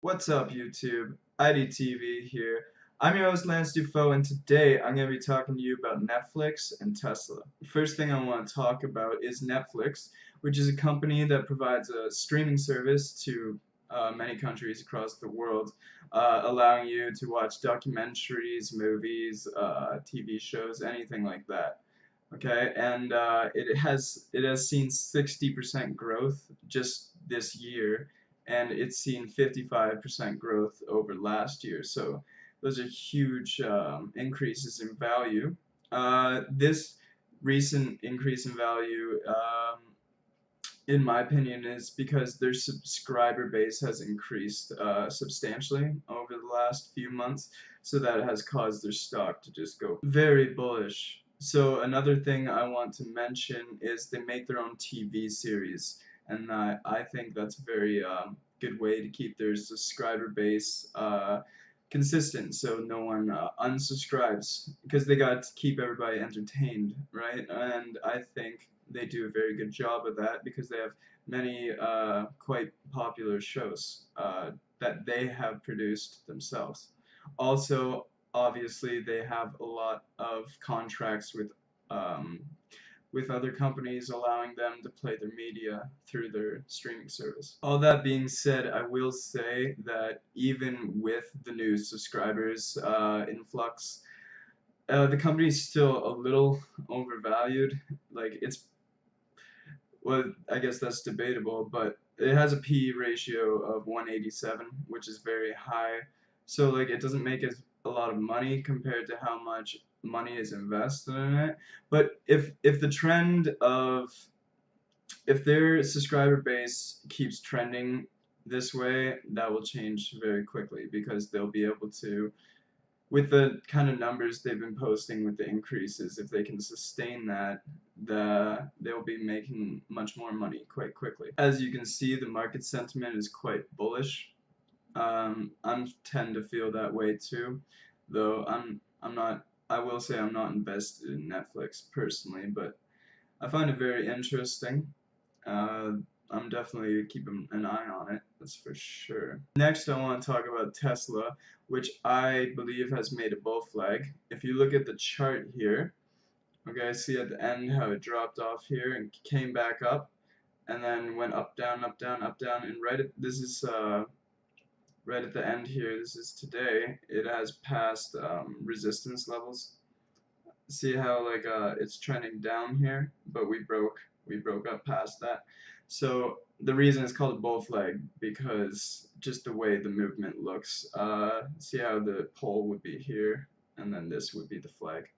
What's up, YouTube? IDTV here. I'm your host, Lance Dufault, and today I'm going to be talking to you about Netflix and Tesla. First thing I want to talk about is Netflix, which is a company that provides a streaming service to many countries across the world, allowing you to watch documentaries, movies, TV shows, anything like that. Okay, and it has seen 60% growth just this year, and it's seen 55% growth over last year. So those are huge increases in value. This recent increase in value, in my opinion, is because their subscriber base has increased substantially over the last few months, so that has caused their stock to just go very bullish. So another thing I want to mention is they make their own TV series, and I think that's a very good way to keep their subscriber base consistent, so no one unsubscribes, because they got to keep everybody entertained, right? And I think they do a very good job of that because they have many quite popular shows that they have produced themselves. Also, obviously, they have a lot of contracts with other companies, allowing them to play their media through their streaming service. All that being said, I will say that even with the new subscribers influx, the company is still a little overvalued. Like, it's, well, I guess that's debatable, but it has a P/E ratio of 187, which is very high. So like it doesn't make as a lot of money compared to how much money is invested in it. But if the trend of, if their subscriber base keeps trending this way, that will change very quickly because they'll be able to, with the kind of numbers they've been posting with the increases, if they can sustain that, they'll be making much more money quite quickly. As you can see, the market sentiment is quite bullish. I tend to feel that way too, though I'm not. I will say I'm not invested in Netflix personally, but I find it very interesting. Uh, I'm definitely keeping an eye on it, that's for sure. Next, I want to talk about Tesla, which I believe has made a bull flag. If you look at the chart here, okay, see at the end how it dropped off here and came back up, and then went up, down, up, down, up, down, and this is right at the end here. This is today. It has passed resistance levels. See how like it's trending down here, but we broke up past that. So the reason it's called a bull flag because just the way the movement looks. See how the pole would be here, and then this would be the flag.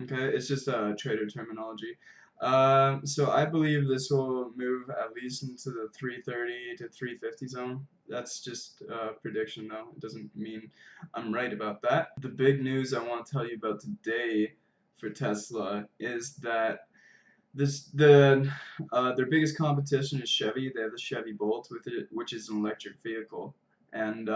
Okay, it's just trader terminology. So I believe this will move at least into the 330 to 350 zone. That's just prediction though. It doesn't mean I'm right about that. The big news I want to tell you about today for Tesla is that their biggest competition is Chevy. They have the Chevy Bolt with it, which is an electric vehicle, and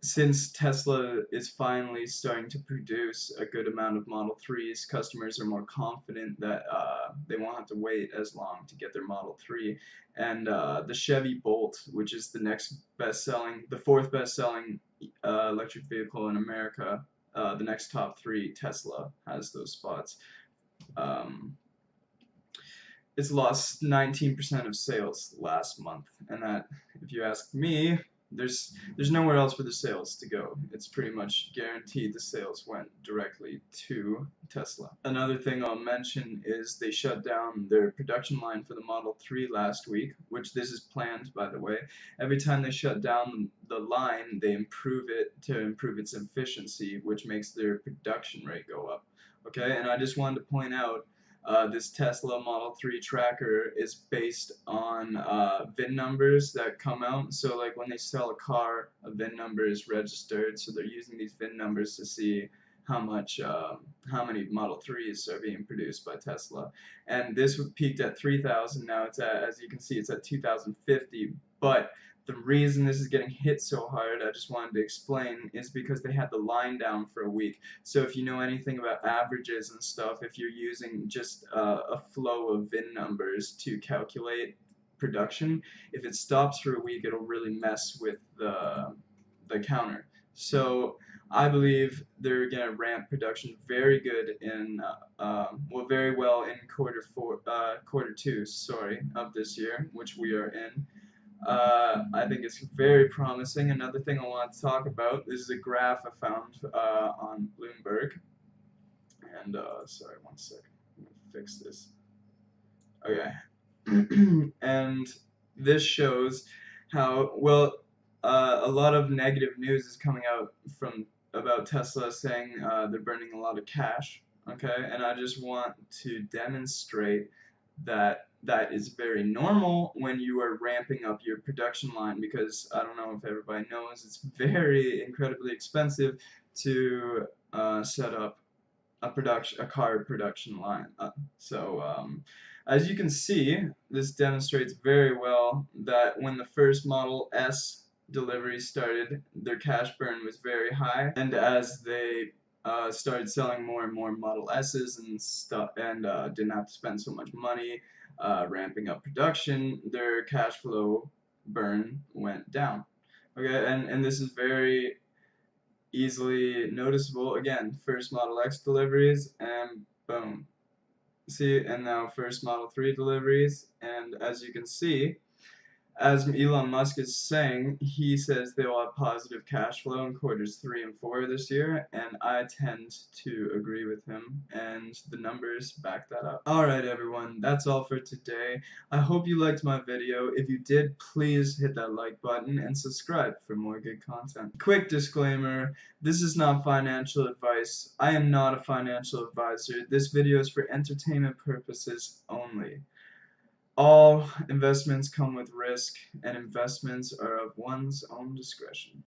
since Tesla is finally starting to produce a good amount of Model 3s, customers are more confident that they won't have to wait as long to get their Model 3. And the Chevy Bolt, which is the fourth best-selling electric vehicle in America, the next top three, Tesla has those spots. Um, it's lost 19% of sales last month, and that, if you ask me, there's nowhere else for the sales to go. It's pretty much guaranteed the sales went directly to Tesla. Another thing I'll mention is they shut down their production line for the Model 3 last week, which this is planned, by the way. Every time they shut down the line, they improve it to improve its efficiency, which makes their production rate go up. Okay, and I just wanted to point out this Tesla Model 3 tracker is based on VIN numbers that come out. So like when they sell a car, a VIN number is registered. So they're using these VIN numbers to see how many Model 3s are being produced by Tesla. And this peaked at 3,000. Now it's at, as you can see, it's at 2,050. But the reason this is getting hit so hard, I just wanted to explain, is because they had the line down for a week. So if you know anything about averages and stuff, if you're using just a flow of VIN numbers to calculate production. If it stops for a week, it'll really mess with the counter. So I believe they're gonna ramp production very good in well, very well in quarter two, sorry, of this year, which we are in. I think it's very promising. Another thing I want to talk about, this is a graph I found on Bloomberg, and sorry, one second, I'm gonna fix this. Okay, and this shows how well a lot of negative news is coming out from about Tesla saying they're burning a lot of cash. Okay, and I just want to demonstrate that that is very normal when you are ramping up your production line, because I don't know if everybody knows, it's very incredibly expensive to set up a car production line. As you can see, this demonstrates very well that when the first Model S delivery started, their cash burn was very high, and as they started selling more and more Model S's and stuff, and didn't have to spend so much money ramping up production, their cash flow burn went down. Okay, and this is very easily noticeable. Again, first Model X deliveries, and boom. See, and now first Model 3 deliveries, and as you can see, as Elon Musk is saying, he says they will have positive cash flow in quarters 3 and 4 this year, and I tend to agree with him, and the numbers back that up. Alright everyone, that's all for today. I hope you liked my video. If you did, please hit that like button and subscribe for more good content. Quick disclaimer, this is not financial advice. I am not a financial advisor. This video is for entertainment purposes only. All investments come with risk, and investments are of one's own discretion.